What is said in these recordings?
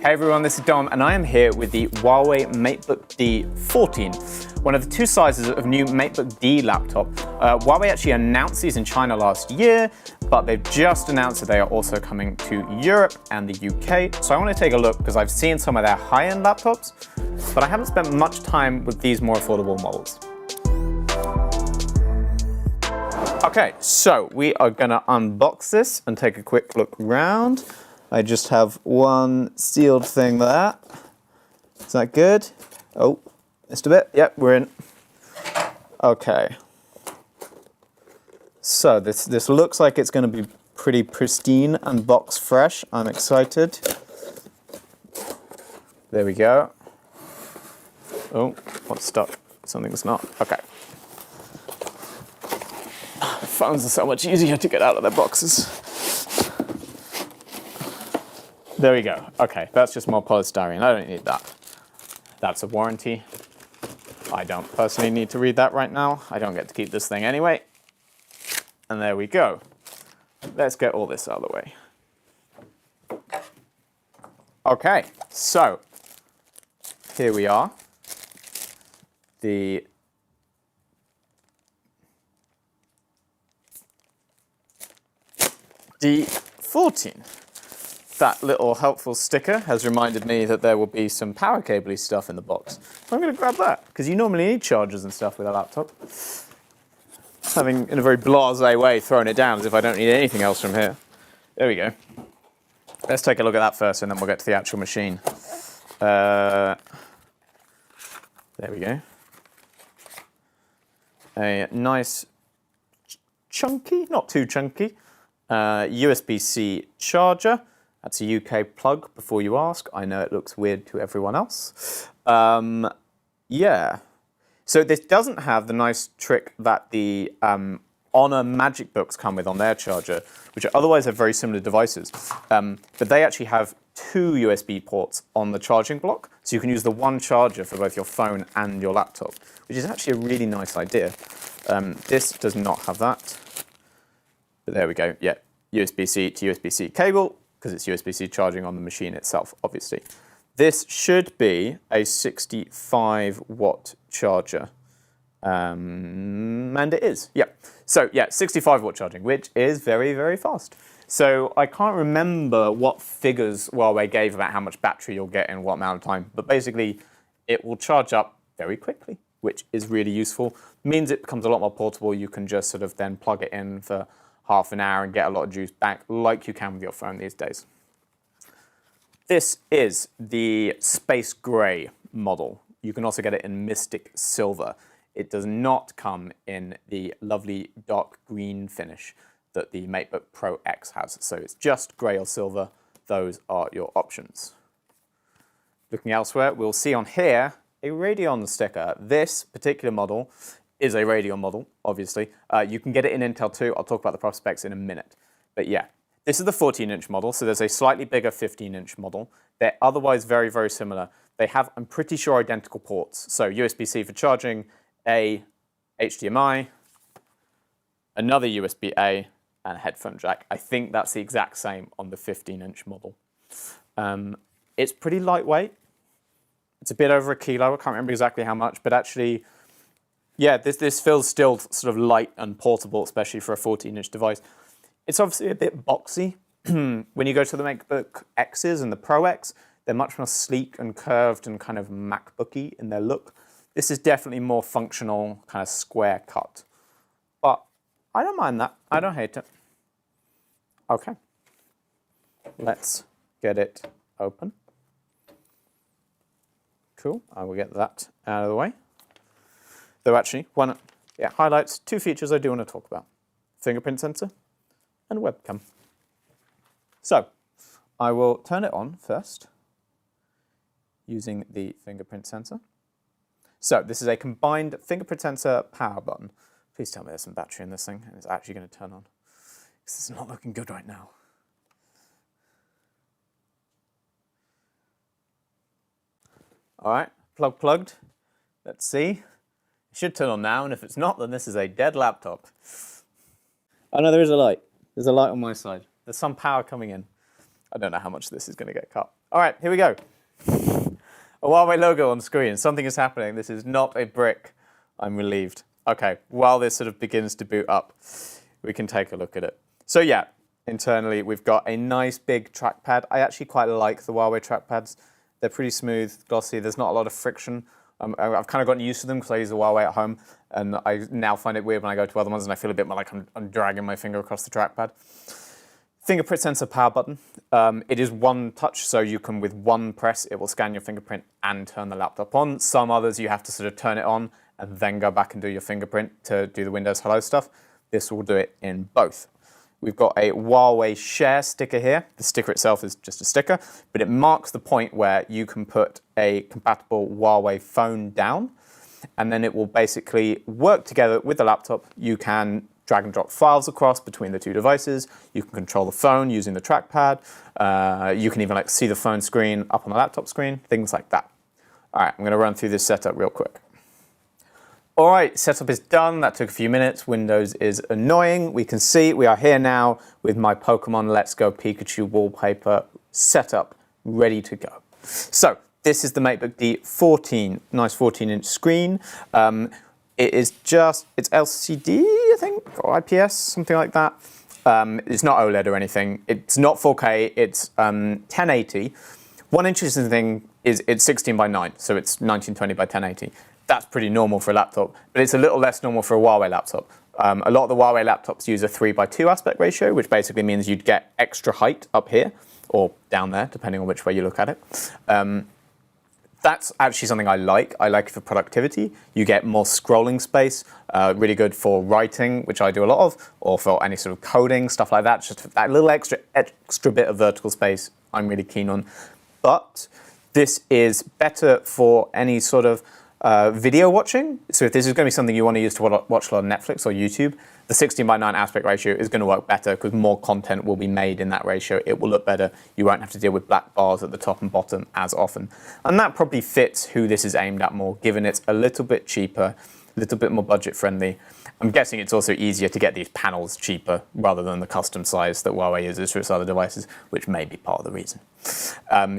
Hey everyone, this is Dom and I am here with the Huawei Matebook D14, one of the two sizes of new Matebook D laptop. Huawei actually announced these in China last year, but they've just announced that they are also coming to Europe and the UK. So I want to take a look because I've seen some of their high-end laptops, but I haven't spent much time with these more affordable models. Okay, so we are going to unbox this and take a quick look around. I just have one sealed thing there. Is that good? Oh, missed a bit. Yep, we're in. Okay. So this looks like it's going to be pretty pristine and box fresh. I'm excited. There we go. Oh, what's stuck? Something's not. Okay. Phones are so much easier to get out of their boxes. There we go. Okay, that's just more polystyrene. I don't need that. That's a warranty. I don't personally need to read that right now. I don't get to keep this thing anyway. And there we go. Let's get all this out of the way. Okay, so here we are. The D14. That little helpful sticker has reminded me that there will be some power cable-y stuff in the box. I'm going to grab that, because you normally need chargers and stuff with a laptop. Having, in a very blasé way, thrown it down as if I don't need anything else from here. There we go. Let's take a look at that first, and then we'll get to the actual machine. There we go. A nice, chunky, not too chunky, USB-C charger. That's a UK plug, before you ask. I know it looks weird to everyone else. Yeah. So this doesn't have the nice trick that the Honor MagicBooks come with on their charger, which otherwise have very similar devices. But they actually have two USB ports on the charging block, so you can use the one charger for both your phone and your laptop, which is actually a really nice idea. This does not have that. But there we go. Yeah, USB-C to USB-C cable, because it's USB-C charging on the machine itself, obviously. This should be a 65 watt charger. And it is, yeah. So yeah, 65 watt charging, which is very, very fast. So I can't remember what figures Huawei gave about how much battery you'll get in what amount of time, but basically it will charge up very quickly, which is really useful. Means it becomes a lot more portable. You can just sort of then plug it in for half an hour and get a lot of juice back like you can with your phone these days. This is the Space Gray model. You can also get it in Mystic Silver. It does not come in the lovely dark green finish that the MateBook Pro X has. So it's just gray or silver. Those are your options. Looking elsewhere, we'll see on here a Radeon sticker. This particular model is a Radeon model, obviously. You can get it in Intel too. I'll talk about the prospects in a minute. But yeah, this is the 14-inch model, so there's a slightly bigger 15-inch model. They're otherwise very, very similar. They have, I'm pretty sure, identical ports. So USB-C for charging, a HDMI, another USB-A, and a headphone jack. I think that's the exact same on the 15-inch model. It's pretty lightweight. It's a bit over a kilo. I can't remember exactly how much, but actually, yeah, this feels still sort of light and portable, especially for a 14-inch device. It's obviously a bit boxy. When you go to the MacBook X's and the Pro X, they're much more sleek and curved and kind of MacBooky in their look. This is definitely more functional, kind of square cut. But I don't mind that. I don't hate it. Okay. Let's get it open. Cool. I will get that out of the way. Though actually, highlights two features I do want to talk about. Fingerprint sensor and webcam. So, I will turn it on first using the fingerprint sensor. So, this is a combined fingerprint sensor power button. Please tell me there's some battery in this thing and it's actually going to turn on. This is not looking good right now. All right, plug plugged. Let's see. It should turn on now, and if it's not, then this is a dead laptop. Oh no, there is a light. There's a light on my side. There's some power coming in. I don't know how much this is going to get cut. All right, here we go. A Huawei logo on screen. Something is happening. This is not a brick. I'm relieved. Okay, while this sort of begins to boot up, we can take a look at it. So yeah, internally we've got a nice big trackpad. I actually quite like the Huawei trackpads. They're pretty smooth, glossy. There's not a lot of friction. I've kind of gotten used to them because I use the Huawei at home, and I now find it weird when I go to other ones and I feel a bit more like I'm dragging my finger across the trackpad. Fingerprint sensor power button. It is one touch, so you can, with one press, it will scan your fingerprint and turn the laptop on. Some others, you have to sort of turn it on and then go back and do your fingerprint to do the Windows Hello stuff. This will do it in both. We've got a Huawei Share sticker here. The sticker itself is just a sticker, but it marks the point where you can put a compatible Huawei phone down, and then it will basically work together with the laptop. You can drag and drop files across between the two devices. You can control the phone using the trackpad. You can even see the phone screen up on the laptop screen, things like that. All right, I'm going to run through this setup real quick. All right, setup is done. That took a few minutes. Windows is annoying. We can see we are here now with my Pokemon Let's Go Pikachu wallpaper set up, ready to go. So this is the MateBook D14, nice 14-inch screen. It is it's LCD, I think, or IPS, something like that. It's not OLED or anything. It's not 4K, it's 1080. One interesting thing is it's 16 by 9, so it's 1920 by 1080. That's pretty normal for a laptop, but it's a little less normal for a Huawei laptop. A lot of the Huawei laptops use a 3:2 aspect ratio, which basically means you'd get extra height up here, or down there, depending on which way you look at it. That's actually something I like. I like it for productivity. You get more scrolling space, really good for writing, which I do a lot of, or for any sort of coding, stuff like that. Just that little extra bit of vertical space I'm really keen on. But this is better for any sort of video watching. So if this is going to be something you want to use to watch a lot of Netflix or YouTube, the 16 by 9 aspect ratio is going to work better because more content will be made in that ratio. It will look better. You won't have to deal with black bars at the top and bottom as often. And that probably fits who this is aimed at more, given it's a little bit cheaper, a little bit more budget friendly. I'm guessing it's also easier to get these panels cheaper rather than the custom size that Huawei uses for its other devices, which may be part of the reason.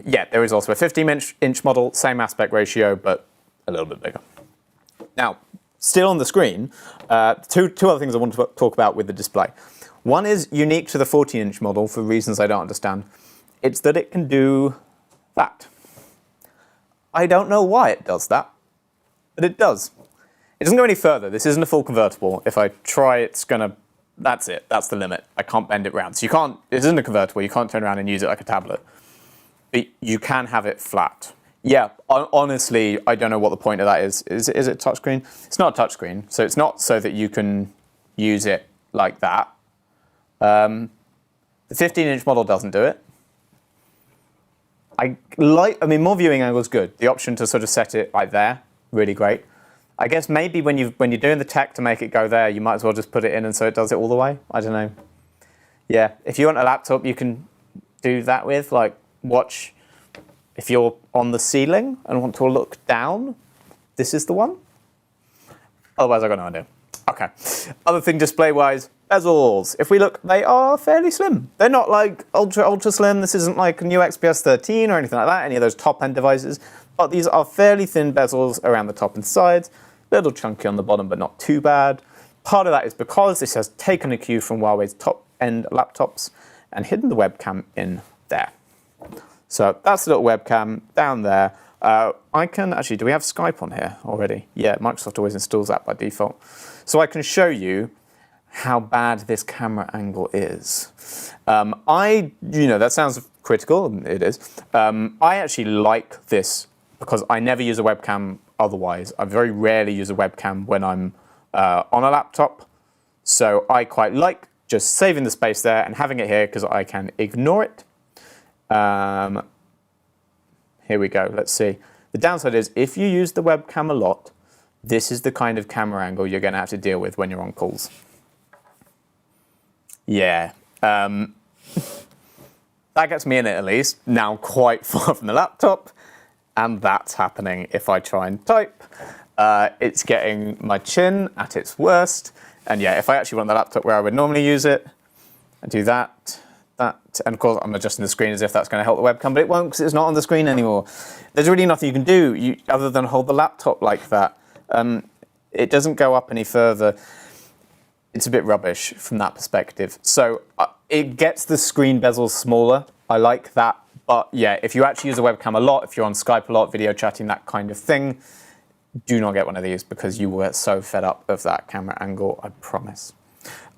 Yeah, there is also a 15-inch model, same aspect ratio, but a little bit bigger. Now, still on the screen, two other things I want to talk about with the display. One is unique to the 14-inch model for reasons I don't understand. It's that it can do that. I don't know why it does that, but it does. It doesn't go any further. This isn't a full convertible. If I try, it's gonna, that's it. That's the limit. I can't bend it round. So you can't, it isn't a convertible. You can't turn around and use it like a tablet. But you can have it flat. Yeah, honestly, I don't know what the point of that is. Is it touchscreen? It's not a touchscreen, so it's not so that you can use it like that. The 15-inch model doesn't do it. I mean, more viewing angle is good. The option to sort of set it right there, really great. I guess maybe when you're doing the tech to make it go there, you might as well just put it in and so it does it all the way. I don't know. Yeah, if you want a laptop you can do that with, like watch. If you're on the ceiling and want to look down, this is the one. Otherwise, I've got no idea. Okay. Other thing display-wise, bezels. If we look, they are fairly slim. They're not like ultra slim. This isn't like a new XPS 13 or anything like that, any of those top-end devices. But these are fairly thin bezels around the top and sides. A little chunky on the bottom, but not too bad. Part of that is because this has taken a cue from Huawei's top-end laptops and hidden the webcam in there. So that's the little webcam down there. I can actually, do we have Skype on here already? Yeah, Microsoft always installs that by default. So I can show you how bad this camera angle is. That sounds critical, and it is. I actually like this because I never use a webcam otherwise. I very rarely use a webcam when I'm on a laptop. So I quite like just saving the space there and having it here because I can ignore it. Here we go, let's see. The downside is if you use the webcam a lot, this is the kind of camera angle you're gonna have to deal with when you're on calls. Yeah, that gets me in it at least, now quite far from the laptop, and that's happening if I try and type. It's getting my chin at its worst, and yeah, if I actually want the laptop where I would normally use it, I do that, that, and of course I'm adjusting the screen as if that's going to help the webcam, but it won't because it's not on the screen anymore. There's really nothing you can do other than hold the laptop like that. It doesn't go up any further. It's a bit rubbish from that perspective. So it gets the screen bezel smaller. I like that. But yeah, if you actually use a webcam a lot, if you're on Skype a lot, video chatting, that kind of thing, do not get one of these because you will get so fed up of that camera angle, I promise.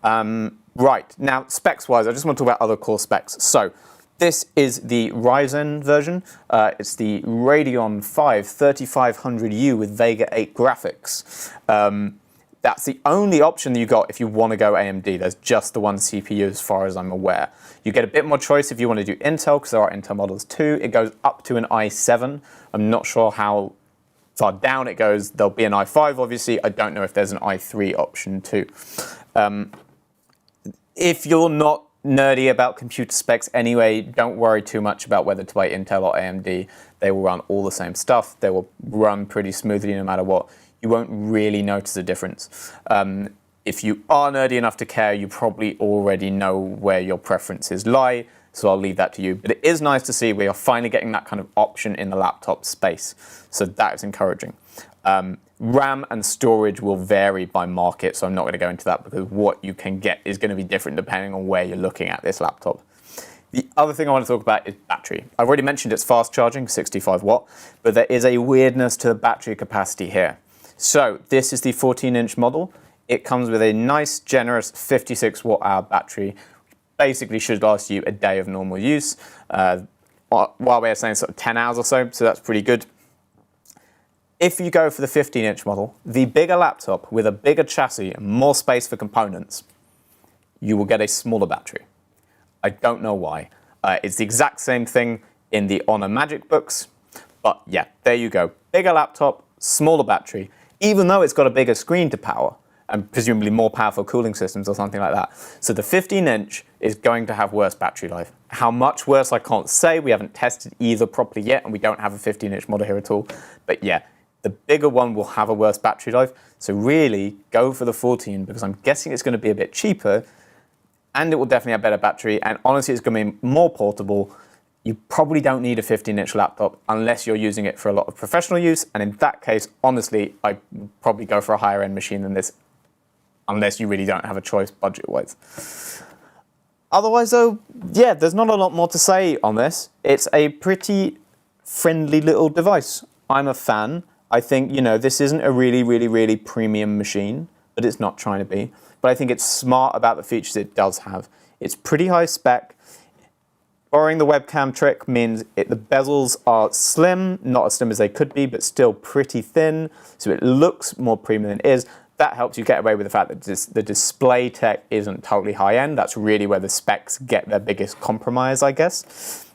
Right, now specs-wise, I just want to talk about other core specs. So this is the Ryzen version. It's the Radeon 5 3500U with Vega 8 graphics. That's the only option that you got if you want to go AMD. There's just the one CPU as far as I'm aware. You get a bit more choice if you want to do Intel, because there are Intel models too. It goes up to an i7. I'm not sure how far down it goes. There'll be an i5, obviously. I don't know if there's an i3 option too. If you're not nerdy about computer specs anyway, don't worry too much about whether to buy Intel or AMD. They will run all the same stuff. They will run pretty smoothly no matter what. You won't really notice a difference. If you are nerdy enough to care, you probably already know where your preferences lie, so I'll leave that to you. But it is nice to see we are finally getting that kind of option in the laptop space, so that is encouraging. RAM and storage will vary by market, so I'm not going to go into that because what you can get is going to be different depending on where you're looking at this laptop. The other thing I want to talk about is battery. I've already mentioned it's fast charging, 65 watt, but there is a weirdness to the battery capacity here. So this is the 14-inch model. It comes with a nice, generous 56 watt-hour battery. Basically should last you a day of normal use. Huawei are saying sort of 10 hours or so that's pretty good. If you go for the 15-inch model, the bigger laptop with a bigger chassis and more space for components, you will get a smaller battery. I don't know why. It's the exact same thing in the Honor MagicBooks, but yeah, there you go. Bigger laptop, smaller battery, even though it's got a bigger screen to power and presumably more powerful cooling systems or something like that. So the 15-inch is going to have worse battery life. How much worse, I can't say. We haven't tested either properly yet, and we don't have a 15-inch model here at all. But yeah, the bigger one will have a worse battery life. So really, go for the 14, because I'm guessing it's going to be a bit cheaper, and it will definitely have better battery, and honestly, it's going to be more portable. You probably don't need a 15-inch laptop unless you're using it for a lot of professional use, and in that case, honestly, I'd probably go for a higher-end machine than this, unless you really don't have a choice budget-wise. Otherwise, though, yeah, there's not a lot more to say on this. It's a pretty friendly little device. I'm a fan. I think, you know, this isn't a really, really, really premium machine, but it's not trying to be. But I think it's smart about the features it does have. It's pretty high spec. Borrowing the webcam trick means the bezels are slim, not as slim as they could be, but still pretty thin, so it looks more premium than it is. That helps you get away with the fact that the display tech isn't totally high-end. That's really where the specs get their biggest compromise, I guess.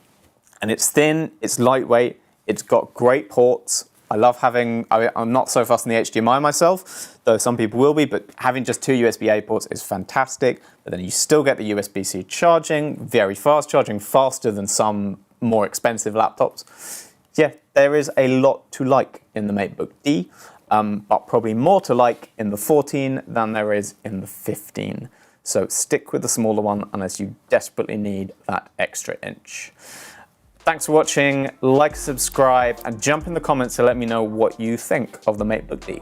And it's thin, it's lightweight, it's got great ports. I love having, I'm not so fussed on the HDMI myself, though some people will be, but having just 2 USB-A ports is fantastic. But then you still get the USB-C charging, very fast charging, faster than some more expensive laptops. Yeah, there is a lot to like in the MateBook D, but probably more to like in the 14 than there is in the 15. So stick with the smaller one unless you desperately need that extra inch. Thanks for watching, like, subscribe, and jump in the comments to let me know what you think of the MateBook D.